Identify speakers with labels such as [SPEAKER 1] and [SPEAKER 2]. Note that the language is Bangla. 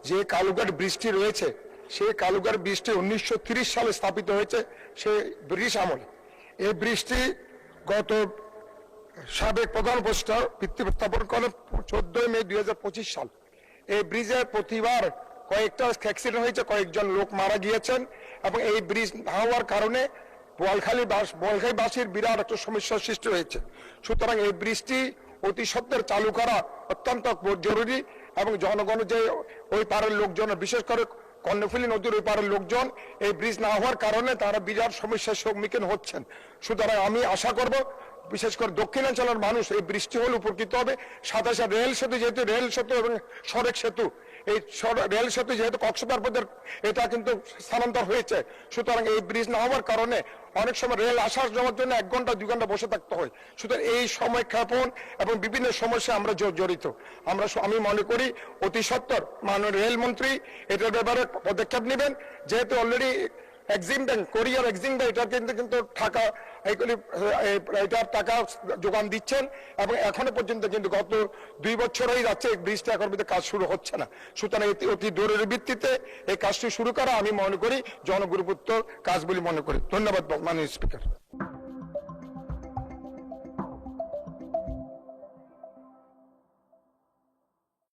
[SPEAKER 1] যে কালুঘাট ব্রিজটি রয়েছে সেই কালুঘাট ব্রিজটি 1930 সালে স্থাপিত হয়েছে, সেই ব্রিটিশ আমলে। এই ব্রিজটি গত সাবেক প্রধান উপদেষ্টা ভিত্তি স্থাপন করেন 14 মে 2025 সাল। এই ব্রিজে প্রতিবার কয়েকটা অ্যাক্সিডেন্ট হয়েছে, কয়েকজন লোক মারা গিয়েছেন, এবং এই ব্রিজ না হওয়ার কারণে বোয়ালখালীবাসীর বিরাট একটা সমস্যার সৃষ্টি হয়েছে। সুতরাং এই ব্রিজটি অতি সত্বর চালু করা অত্যন্ত জরুরি, এবং জনগণ যে ওই পাড়ের লোকজন, বিশেষ করে কর্ণফুলী নদীর ওই পাড়ের লোকজন এই ব্রিজ না হওয়ার কারণে তারা বিরাট সমস্যার সম্মুখীন হচ্ছেন। সুতরাং আমি আশা করব বিশেষ করে দক্ষিণাঞ্চলের মানুষ এই বৃষ্টি হলে উপকৃত হবে। সাথে সাথে রেল সেতু, যেহেতু রেল সেতু এবং সড়ক সেতু, এই রেল সেতু যেহেতু কক্সবাজার পর্যন্ত এটা কিন্তু স্থানান্তর হয়েছে, সুতরাং এই ব্রিজ না হওয়ার কারণে অনেক সময় রেল আসার যাওয়ার জন্য 1 ঘন্টা 2 ঘন্টা বসে থাকতে হয়। সুতরাং এই সময় ক্ষেপণ এবং বিভিন্ন সমস্যা আমরা জড়িত। আমি মনে করি অতি সত্বর মাননীয় রেলমন্ত্রী এটার ব্যাপারে পদক্ষেপ নেবেন, যেহেতু অলরেডি কোরিয়ার এটা কিন্তু টাকা এটার টাকা যোগান দিচ্ছেন, এবং এখনো পর্যন্ত কিন্তু গত 2 বছর হয়ে যাচ্ছে এই ব্রিজটা এখন কাজ শুরু হচ্ছে না। সুতরাং অতি দূরের ভিত্তিতে এই কাজটি শুরু করা আমি মনে করি জনগুরুত্ব কাজ বলে মনে করি। ধন্যবাদ মাননীয় স্পিকার।